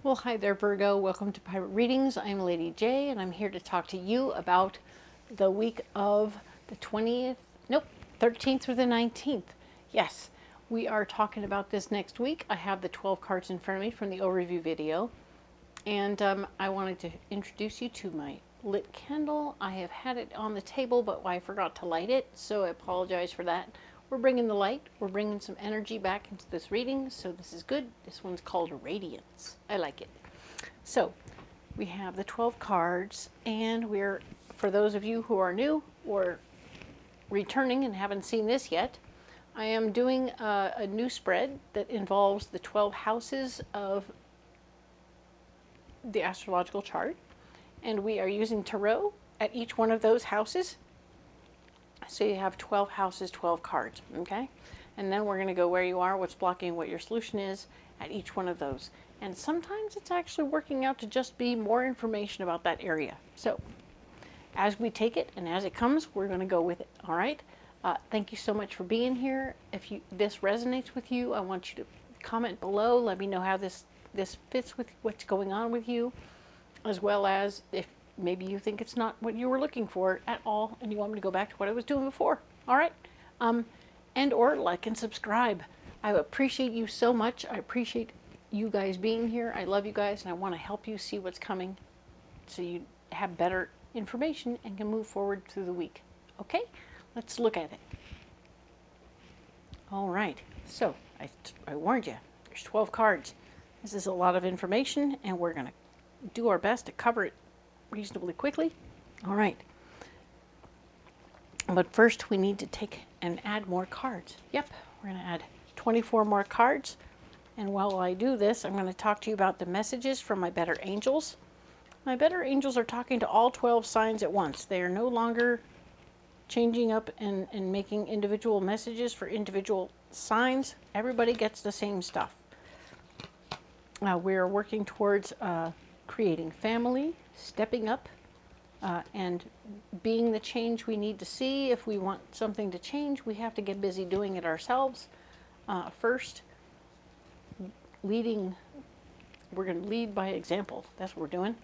Well, hi there, Virgo. Welcome to Pirate Readings. I'm Lady J, and I'm here to talk to you about the week of the 13th through the 19th. Yes, we are talking about this next week. I have the 12 cards in front of me from the overview video, and I wanted to introduce you to my lit candle. I have had it on the table, but I forgot to light it, so I apologize for that. We're bringing the light, we're bringing some energy back into this reading, so this is good. This one's called Radiance. I like it. So, we have the 12 cards, and we're, for those of you who are new or returning and haven't seen this yet, I am doing a new spread that involves the 12 houses of the astrological chart, and we are using tarot at each one of those houses. So you have 12 houses, 12 cards, okay? And then we're going to go where you are, what's blocking, what your solution is at each one of those. And sometimes it's actually working out to just be more information about that area. So as we take it and as it comes, we're going to go with it, all right? Thank you so much for being here. If this resonates with you, I want you to comment below. Let me know how this fits with what's going on with you, as well as if maybe you think it's not what you were looking for at all and you want me to go back to what I was doing before. All right? And or like and subscribe. I appreciate you so much. I appreciate you guys being here. I love you guys, and I want to help you see what's coming so you have better information and can move forward through the week. Okay? Let's look at it. All right. So I warned you. There's 12 cards. This is a lot of information, and we're going to do our best to cover it reasonably quickly. All right. But first we need to take and add more cards. Yep, we're going to add 24 more cards. And while I do this, I'm going to talk to you about the messages from my better angels. My better angels are talking to all 12 signs at once. They are no longer changing up and making individual messages for individual signs. Everybody gets the same stuff. We're working towards creating family, stepping up, and being the change we need to see. If we want something to change, we have to get busy doing it ourselves first. We're going to lead by example. That's what we're doing.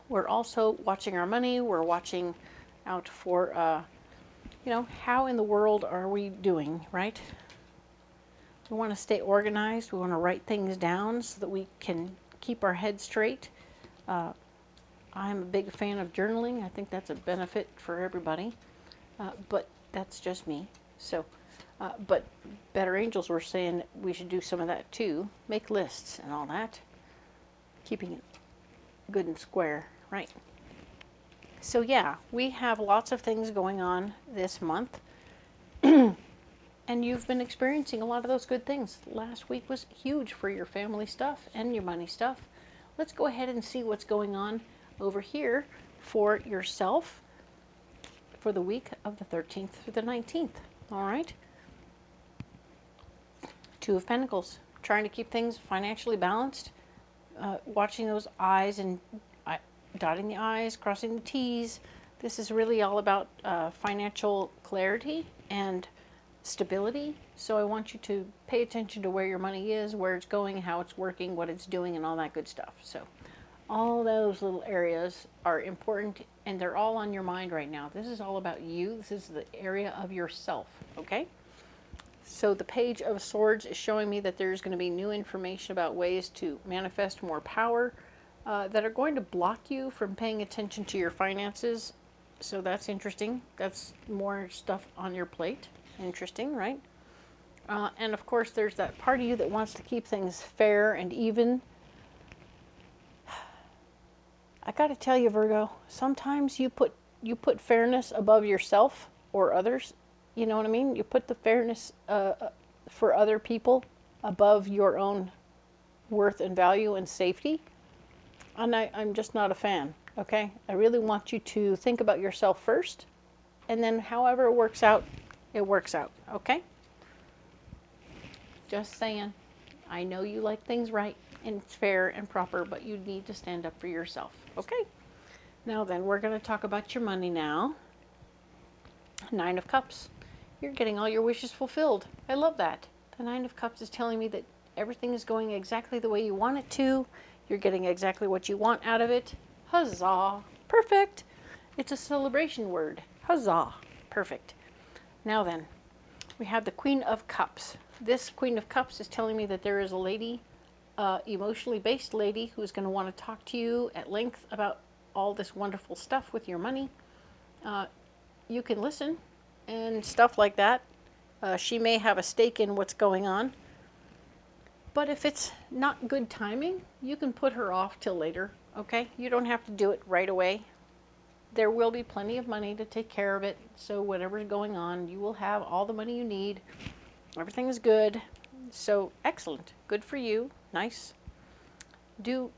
We're also watching our money. We're watching out for, how in the world are we doing, right? We want to stay organized. We want to write things down so that we can keep our head straight. I'm a big fan of journaling. I think that's a benefit for everybody, but that's just me. So, but better angels were saying we should do some of that too. Make lists and all that. Keeping it good and square, right? So yeah, we have lots of things going on this month. And you've been experiencing a lot of those good things. Last week was huge for your family stuff and your money stuff. Let's go ahead and see what's going on over here for yourself for the week of the 13th through the 19th. All right. Two of Pentacles, trying to keep things financially balanced, watching those I's and dotting the I's, crossing the T's. This is really all about financial clarity and stability. So I want you to pay attention to where your money is, where it's going, how it's working, what it's doing, and all that good stuff. So all those little areas are important, and they're all on your mind right now. This is all about you. This is the area of yourself, okay? So the Page of Swords is showing me that there's going to be new information about ways to manifest more power that are going to block you from paying attention to your finances. So that's interesting. That's more stuff on your plate. Interesting, right? And of course, there's that part of you that wants to keep things fair and even. I got to tell you, Virgo, sometimes you put fairness above yourself or others. You know what I mean? You put the fairness for other people above your own worth and value and safety. And I'm just not a fan, okay? I really want you to think about yourself first, and then however it works out, okay? Just saying. I know you like things right and it's fair and proper, but you need to stand up for yourself, okay? Now then, we're going to talk about your money now. Nine of Cups. You're getting all your wishes fulfilled. I love that. The Nine of Cups is telling me that everything is going exactly the way you want it to. You're getting exactly what you want out of it. Huzzah! Perfect! It's a celebration word. Huzzah! Perfect. Now then, we have the Queen of Cups. This Queen of Cups is telling me that there is a lady, emotionally based lady, who's going to want to talk to you at length about all this wonderful stuff with your money. You can listen and stuff like that. She may have a stake in what's going on. But if it's not good timing, you can put her off till later, okay? You don't have to do it right away. There will be plenty of money to take care of it, so whatever's going on, you will have all the money you need. Everything is good. So excellent. Good for you. Nice. Do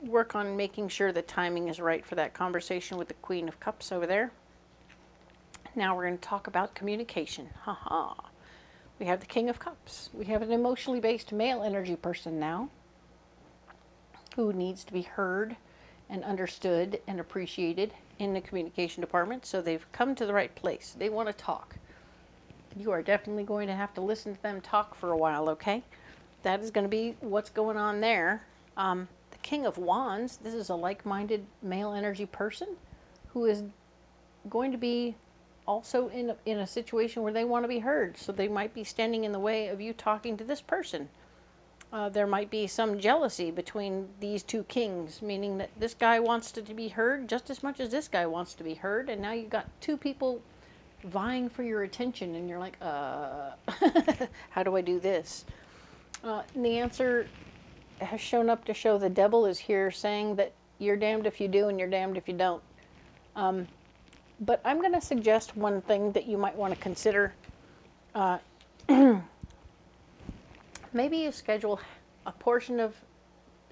work on making sure the timing is right for that conversation with the Queen of Cups over there. Now we're going to talk about communication. Haha. We have the King of Cups. We have an emotionally based male energy person now who needs to be heard and understood and appreciated in the communication department. So they've come to the right place. They want to talk. You are definitely going to have to listen to them talk for a while, okay? That is going to be what's going on there. The King of Wands, this is a like-minded male energy person who is going to be also in a situation where they want to be heard. So they might be standing in the way of you talking to this person. There might be some jealousy between these two kings, meaning that this guy wants to be heard just as much as this guy wants to be heard. And now you've got two people vying for your attention, and you're like, how do I do this? And the answer has shown up to show the devil is here saying that you're damned if you do and you're damned if you don't. But I'm going to suggest one thing that you might want to consider. Maybe you schedule a portion of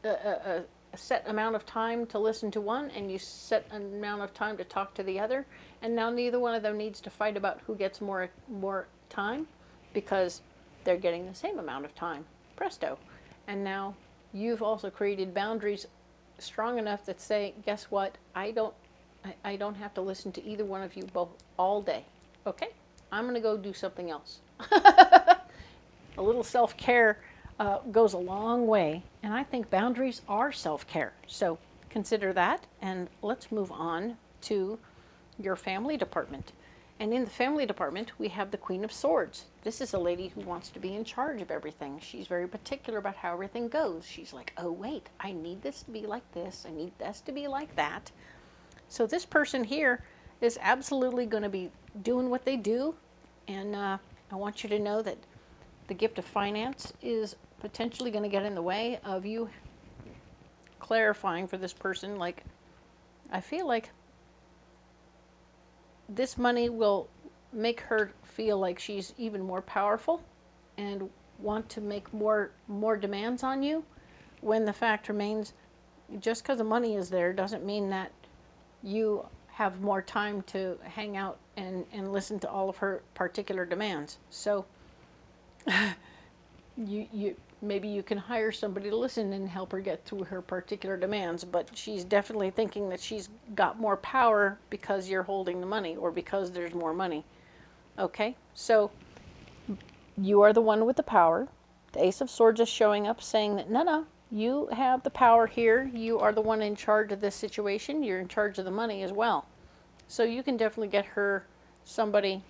a set amount of time to listen to one, and you set an amount of time to talk to the other, and now neither one of them needs to fight about who gets more time, because they're getting the same amount of time. Presto. And now you've also created boundaries strong enough that say, guess what, I don't have to listen to either one of you both all day. Okay? I'm going to go do something else. A little self-care goes a long way, and I think boundaries are self-care. So consider that, and let's move on to your family department. And in the family department, we have the Queen of Swords. This is a lady who wants to be in charge of everything. She's very particular about how everything goes. She's like, oh wait, I need this to be like this. I need this to be like that. So this person here is absolutely going to be doing what they do. And I want you to know that the gift of finance is potentially going to get in the way of you clarifying for this person. Like, I feel like this money will make her feel like she's even more powerful and want to make more demands on you, when the fact remains, just because the money is there doesn't mean that you have more time to hang out and listen to all of her particular demands. So maybe you can hire somebody to listen and help her get through her particular demands, but she's definitely thinking that she's got more power because you're holding the money or because there's more money. Okay, so you are the one with the power. The Ace of Swords is showing up saying that no, you have the power here. You are the one in charge of this situation. You're in charge of the money as well. So you can definitely get her somebody.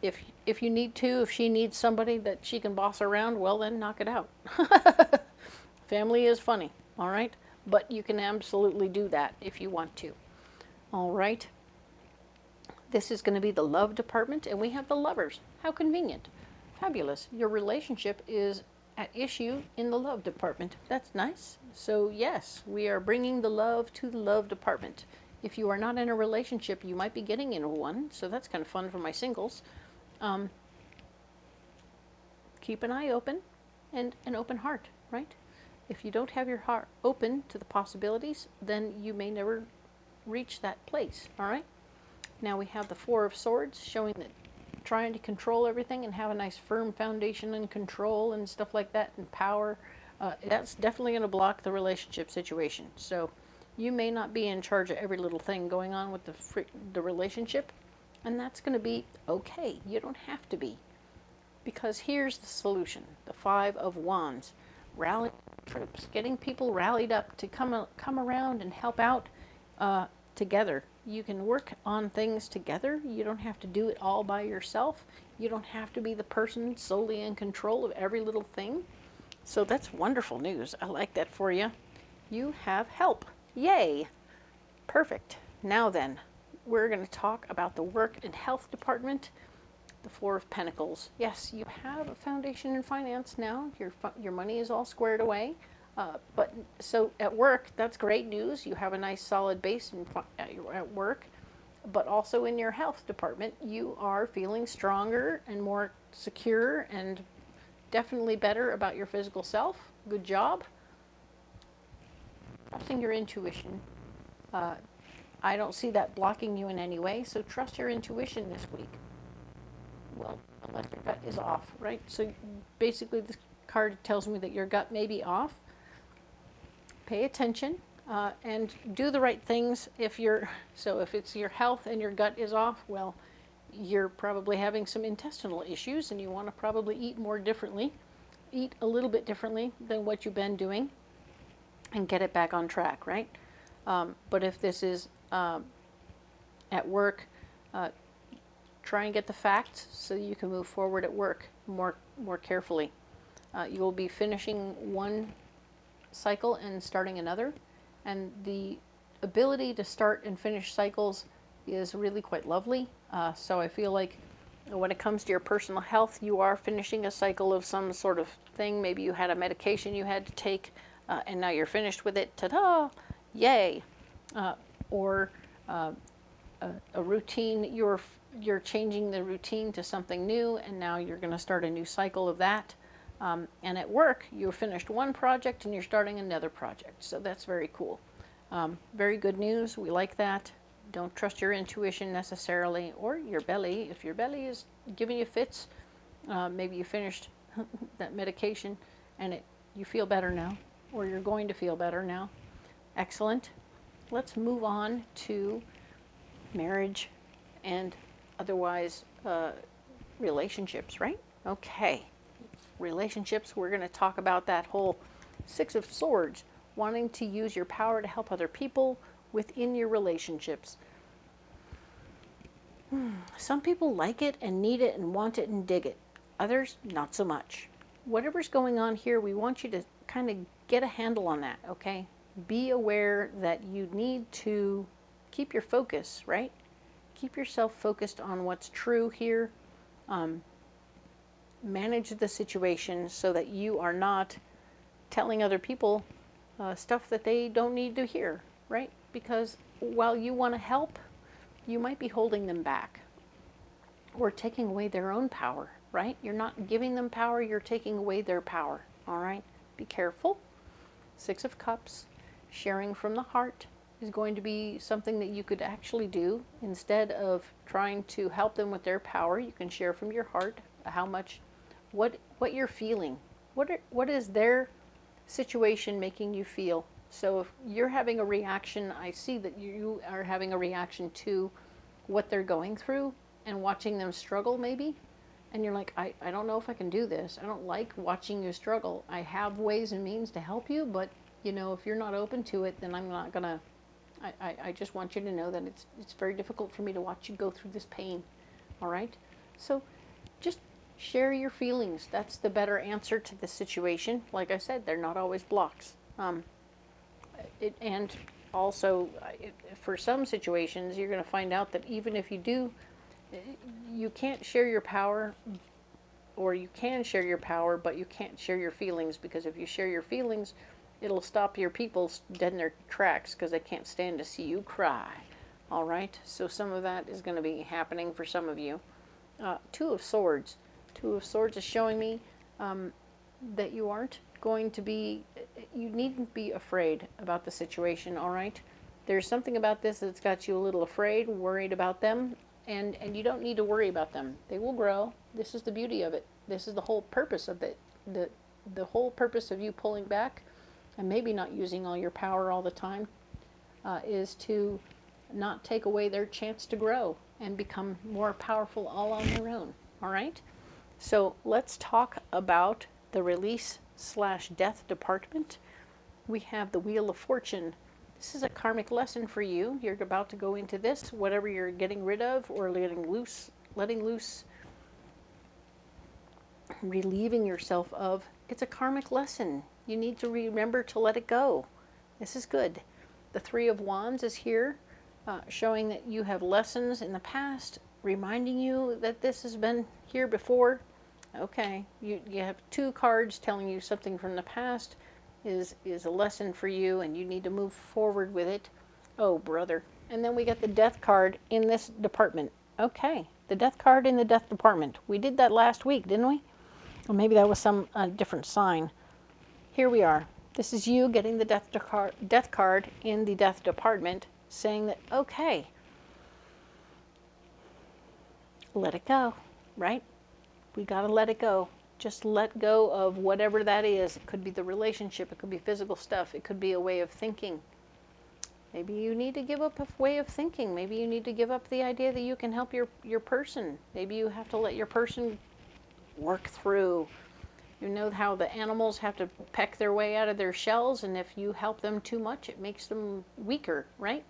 If you need to, if she needs somebody that she can boss around, well then knock it out. Family is funny, all right? But you can absolutely do that if you want to. All right. This is going to be the love department, and we have the Lovers. How convenient. Fabulous. Your relationship is at issue in the love department. That's nice. So yes, we are bringing the love to the love department. If you are not in a relationship, you might be getting into one, so that's kind of fun for my singles. Keep an eye open and an open heart, right? If you don't have your heart open to the possibilities, then you may never reach that place, all right? Now we have the Four of Swords, showing that trying to control everything and have a nice firm foundation and control and stuff like that and power, that's definitely going to block the relationship situation. So you may not be in charge of every little thing going on with the relationship, and that's going to be okay. You don't have to be. Because here's the solution, the Five of Wands. Rally troops, getting people rallied up to come around and help out together. You can work on things together. You don't have to do it all by yourself. You don't have to be the person solely in control of every little thing. So that's wonderful news. I like that for you. You have help. Yay! Perfect. Now then, we're going to talk about the work and health department. The Four of Pentacles. Yes, you have a foundation in finance now. Your money is all squared away. But so at work, that's great news. You have a nice solid base at work. But also in your health department, you are feeling stronger and more secure and definitely better about your physical self. Good job. Trusting your intuition. I don't see that blocking you in any way, so trust your intuition this week. Well, unless your gut is off, right? So basically this card tells me that your gut may be off. Pay attention and do the right things. If it's your health and your gut is off, well, you're probably having some intestinal issues and you want to probably eat more differently. Eat a little bit differently than what you've been doing and get it back on track, right? But if this is at work, try and get the facts so you can move forward at work more carefully. You will be finishing one cycle and starting another, and the ability to start and finish cycles is really quite lovely. So I feel like when it comes to your personal health, you are finishing a cycle of some sort of thing. Maybe you had a medication you had to take, and now you're finished with it. Ta-da! Yay! Or a routine, you're changing the routine to something new, and now you're going to start a new cycle of that. And at work, you finished one project and you're starting another project. So that's very cool. Very good news. We like that. Don't trust your intuition necessarily, or your belly. If your belly is giving you fits, maybe you finished that medication and you feel better now, or you're going to feel better now. Excellent. Let's move on to marriage and otherwise relationships, right? Okay. Relationships, we're going to talk about that whole Six of Swords, wanting to use your power to help other people within your relationships. Some people like it and need it and want it and dig it. Others, not so much. Whatever's going on here, we want you to kind of get a handle on that, okay? Be aware that you need to keep your focus, right? Keep yourself focused on what's true here. Manage the situation so that you are not telling other people stuff that they don't need to hear, right? Because while you want to help, you might be holding them back or taking away their own power, right? You're not giving them power, you're taking away their power, all right? Be careful. Six of Cups, sharing from the heart is going to be something that you could actually do. Instead of trying to help them with their power, you can share from your heart how much, what you're feeling. What is their situation making you feel? So if you're having a reaction, I see that you are having a reaction to what they're going through and watching them struggle maybe. And you're like, I don't know if I can do this. I don't like watching you struggle. I have ways and means to help you, but you know, if you're not open to it, then I'm not gonna, I just want you to know that it's very difficult for me to watch you go through this pain. All right? So just share your feelings. That's the better answer to the situation. Like I said, they're not always blocks. And also, for some situations, you're going to find out that even if you do, you can't share your power, or you can share your power, but you can't share your feelings, because if you share your feelings, it'll stop your people dead in their tracks because they can't stand to see you cry. All right? So some of that is going to be happening for some of you. Two of Swords. Two of Swords is showing me that you aren't going to be, you needn't be afraid about the situation, all right? There's something about this that's got you a little afraid, worried about them, and you don't need to worry about them. They will grow. This is the beauty of it. This is the whole purpose of it. The whole purpose of you pulling back and maybe not using all your power all the time is to not take away their chance to grow and become more powerful all on their own, all right? So let's talk about the release slash death department. We have the Wheel of Fortune. This is a karmic lesson for you. You're about to go into this, whatever you're getting rid of or letting loose, relieving yourself of. It's a karmic lesson. You need to remember to let it go. This is good. The Three of Wands is here, showing that you have lessons in the past, reminding you that this has been here before. Okay, you have two cards telling you something from the past is a lesson for you, and you need to move forward with it. Oh, brother. And then we got the Death card in this department. Okay, the Death card in the Death department. We did that last week, didn't we? Or maybe that was some different sign. Here we are. This is you getting the death card in the Death department, saying that, okay, let it go, right? We got to let it go. Just let go of whatever that is. It could be the relationship. It could be physical stuff. It could be a way of thinking. Maybe you need to give up a way of thinking. Maybe you need to give up the idea that you can help your person. Maybe you have to let your person work through. You know how the animals have to peck their way out of their shells, and if you help them too much, it makes them weaker, right?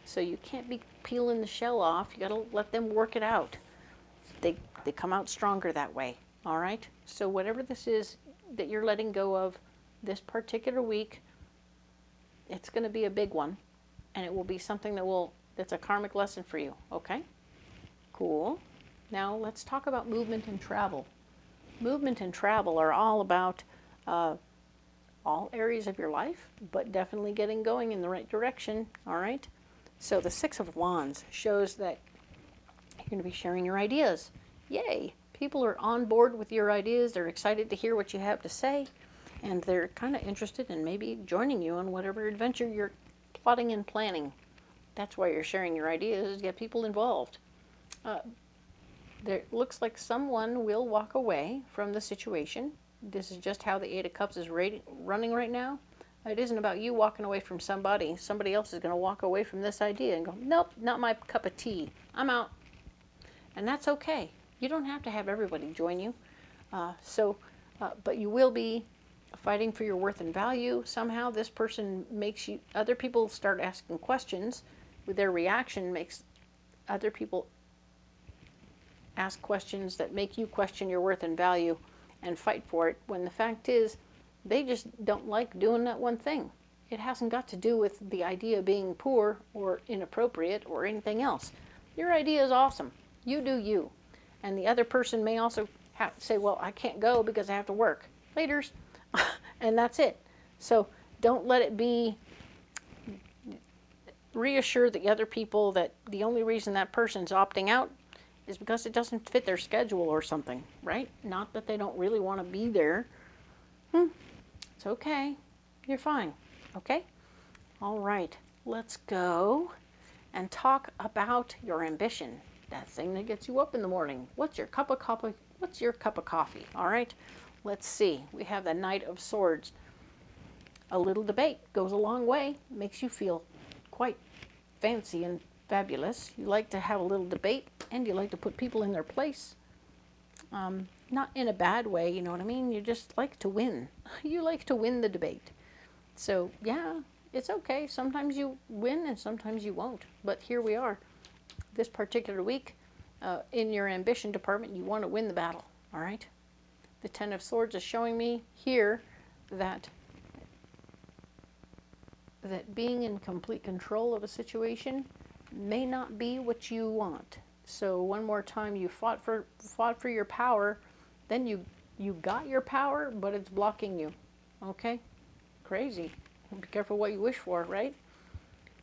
So you can't be peeling the shell off. You got to let them work it out. They come out stronger that way, all right? So whatever this is that you're letting go of this particular week, it's going to be a big one, and it will be something that's a karmic lesson for you, okay? Cool. Now let's talk about movement and travel. Movement and travel are all about all areas of your life, but definitely getting going in the right direction, all right? So the Six of Wands shows that you're going to be sharing your ideas. Yay! People are on board with your ideas. They're excited to hear what you have to say, and they're kind of interested in maybe joining you on whatever adventure you're plotting and planning. That's why you're sharing your ideas, to get people involved. There looks like someone will walk away from the situation. This is just how the Eight of Cups is running right now. It isn't about you walking away from somebody. Somebody else is going to walk away from this idea and go, nope, not my cup of tea. I'm out. And that's okay. You don't have to have everybody join you. But you will be fighting for your worth and value. Somehow this person makes you, other people start asking questions. With their reaction makes other people ask questions that make you question your worth and value and fight for it, when the fact is they just don't like doing that one thing. It hasn't got to do with the idea being poor or inappropriate or anything else. Your idea is awesome. You do you. And the other person may also have to say, well, I can't go because I have to work. Laters. And that's it. So don't let it be. Reassure the other people that the only reason that person's opting out is because it doesn't fit their schedule or something, right? Not that they don't really want to be there. It's okay. You're fine. Okay? All right. Let's go and talk about your ambition. That thing that gets you up in the morning. What's your cup of coffee? All right? Let's see. We have the Knight of Swords. A little debate goes a long way. Makes you feel quite fancy and fabulous. You like to have a little debate, and you like to put people in their place. Not in a bad way, you know what I mean? You just like to win. You like to win the debate. So, yeah, it's okay. Sometimes you win and sometimes you won't. But here we are. This particular week, in your ambition department, you want to win the battle, all right? The Ten of Swords is showing me here that being in complete control of a situation may not be what you want. So one more time, you fought for your power, then you got your power, but it's blocking you. Okay? Crazy. Be careful what you wish for, right?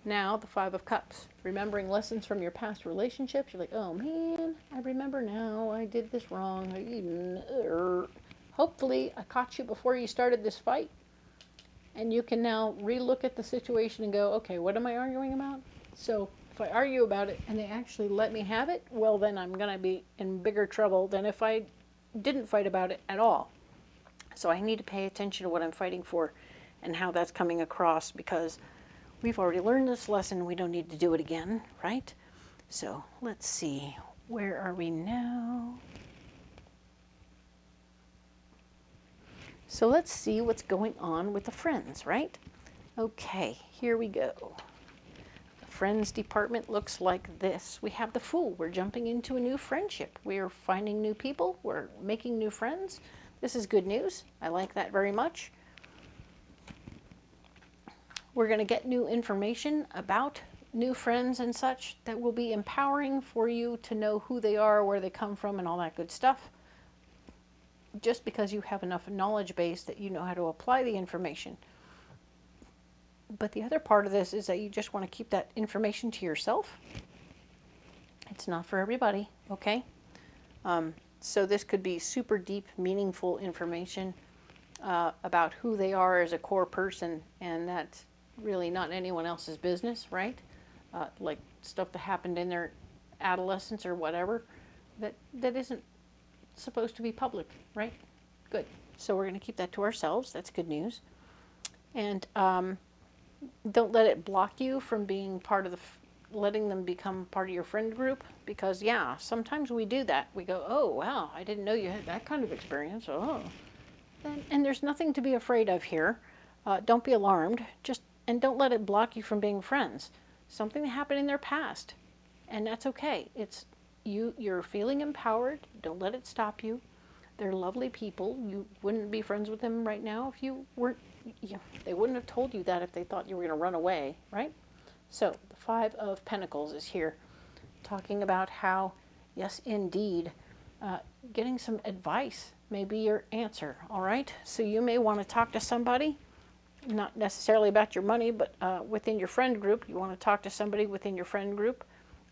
Now, the Five of Cups. Remembering lessons from your past relationships. You're like, oh man, I remember now. I did this wrong. Hopefully, I caught you before you started this fight. And you can now relook at the situation and go, okay, what am I arguing about? So if I argue about it and they actually let me have it, well, then I'm going to be in bigger trouble than if I didn't fight about it at all. So I need to pay attention to what I'm fighting for and how that's coming across, because we've already learned this lesson. We don't need to do it again, right? So let's see. Where are we now? So let's see what's going on with the friends, right? Okay, here we go. The friends department looks like this. We have the Fool. We're jumping into a new friendship. We're finding new people. We're making new friends. This is good news. I like that very much. We're going to get new information about new friends and such that will be empowering for you to know who they are, where they come from, and all that good stuff. Just because you have enough knowledge base that you know how to apply the information. But the other part of this is that you just want to keep that information to yourself. It's not for everybody, okay? So this could be super deep, meaningful information about who they are as a core person, and that's really not anyone else's business, right? Like stuff that happened in their adolescence or whatever, that isn't supposed to be public, right? Good. So we're going to keep that to ourselves. That's good news. And don't let it block you from being part of letting them become part of your friend group, because yeah, sometimes we do that. We go, oh wow, I didn't know you had that kind of experience. Oh, and there's nothing to be afraid of here. Don't be alarmed. And don't let it block you from being friends. Something that happened in their past, and that's okay. You're feeling empowered. Don't let it stop you. They're lovely people. You wouldn't be friends with them right now if you weren't. They wouldn't have told you that if they thought you were going to run away, right? So the Five of Pentacles is here, talking about how, yes, indeed, getting some advice may be your answer, all right? So you may want to talk to somebody, not necessarily about your money, but within your friend group. You want to talk to somebody within your friend group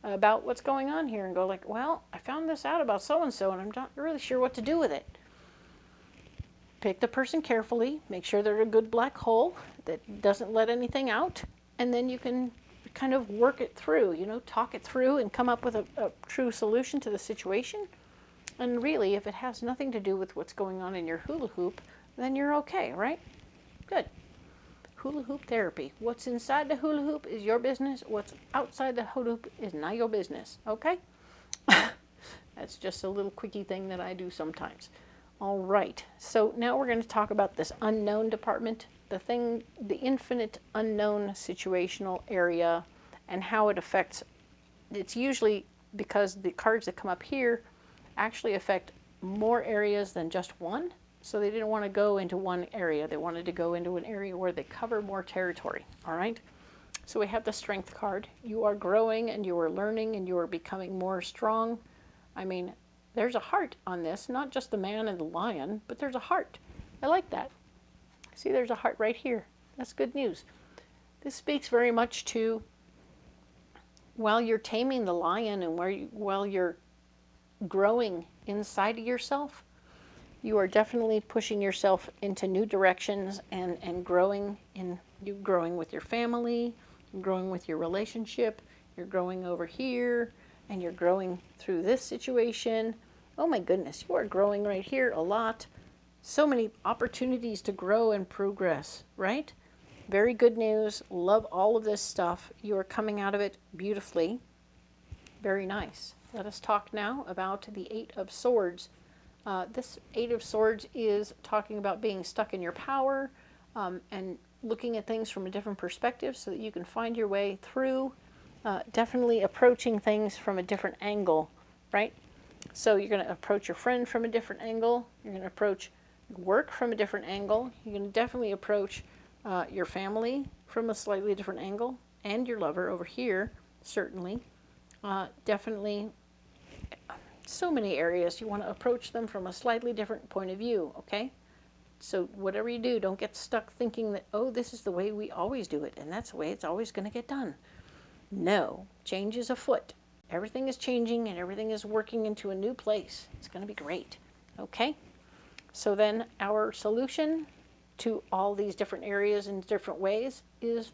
about what's going on here and go like, well, I found this out about so-and-so and I'm not really sure what to do with it. Pick the person carefully, make sure they're a good black hole that doesn't let anything out, and then you can kind of work it through, talk it through and come up with a true solution to the situation. And really, if it has nothing to do with what's going on in your hula hoop, then you're okay, right? Good. Hula hoop therapy. What's inside the hula hoop is your business. What's outside the hula hoop is not your business, okay? That's just a little quickie thing that I do sometimes. All right, so now we're going to talk about this unknown department, the infinite unknown situational area, and how it affects. It's usually because the cards that come up here actually affect more areas than just one. So they didn't want to go into one area. They wanted to go into an area where they cover more territory. All right. So we have the Strength card. You are growing and you are learning and you are becoming more strong. I mean, there's a heart on this, not just the man and the lion, but there's a heart. I like that. See, there's a heart right here. That's good news. This speaks very much to, while you're taming the lion and while you're growing inside of yourself, you are definitely pushing yourself into new directions and growing with your family, you're growing with your relationship, you're growing over here, and you're growing through this situation. Oh my goodness, you are growing right here a lot. So many opportunities to grow and progress, right? Very good news. Love all of this stuff. You are coming out of it beautifully. Very nice. Let us talk now about the Eight of Swords. This Eight of Swords is talking about being stuck in your power and looking at things from a different perspective so that you can find your way through, definitely approaching things from a different angle, right? So you're going to approach your friend from a different angle. You're going to approach work from a different angle. You're going to definitely approach your family from a slightly different angle, and your lover over here, certainly. Definitely so many areas you want to approach them from a slightly different point of view, okay? So whatever you do, don't get stuck thinking that, oh, this is the way we always do it, and that's the way it's always going to get done. No, change is afoot. Everything is changing, and everything is working into a new place. It's going to be great, okay? So then our solution to all these different areas in different ways is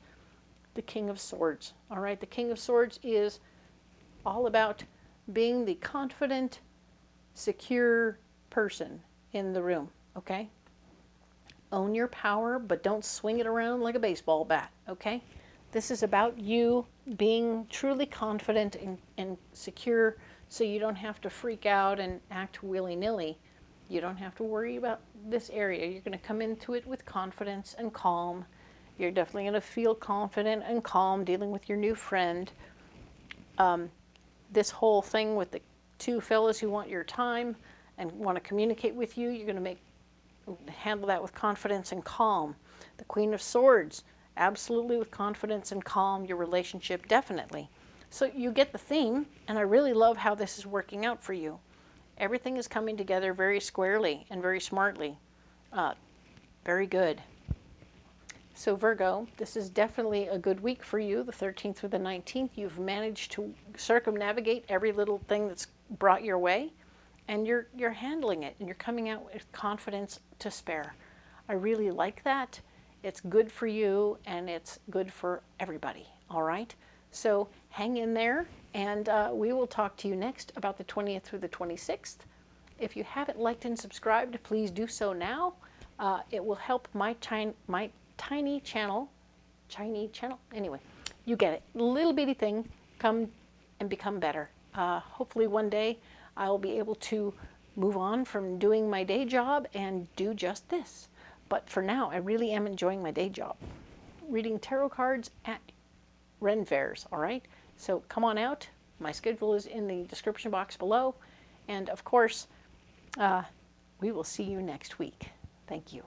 the King of Swords, all right? The King of Swords is all about being the confident, secure person in the room, okay? Own your power, but don't swing it around like a baseball bat, okay? This is about you being truly confident and secure so you don't have to freak out and act willy-nilly. You don't have to worry about this area. You're going to come into it with confidence and calm. You're definitely going to feel confident and calm dealing with your new friend. This whole thing with the two fellas who want your time and want to communicate with you, you're going to handle that with confidence and calm. The Queen of Swords, absolutely with confidence and calm. Your relationship, definitely. So you get the theme, and I really love how this is working out for you. Everything is coming together very squarely and very smartly. Very good. So Virgo, this is definitely a good week for you, the 13th through the 19th. You've managed to circumnavigate every little thing that's brought your way, and you're handling it, and you're coming out with confidence to spare. I really like that. It's good for you, and it's good for everybody, all right? So hang in there, and we will talk to you next about the 20th through the 26th. If you haven't liked and subscribed, please do so now. It will help my tiny channel, anyway, you get it, little bitty thing, come and become better. Hopefully one day I'll be able to move on from doing my day job and do just this. But for now, I really am enjoying my day job, reading tarot cards at Ren fairs, all right? So come on out. My schedule is in the description box below. And of course, we will see you next week. Thank you.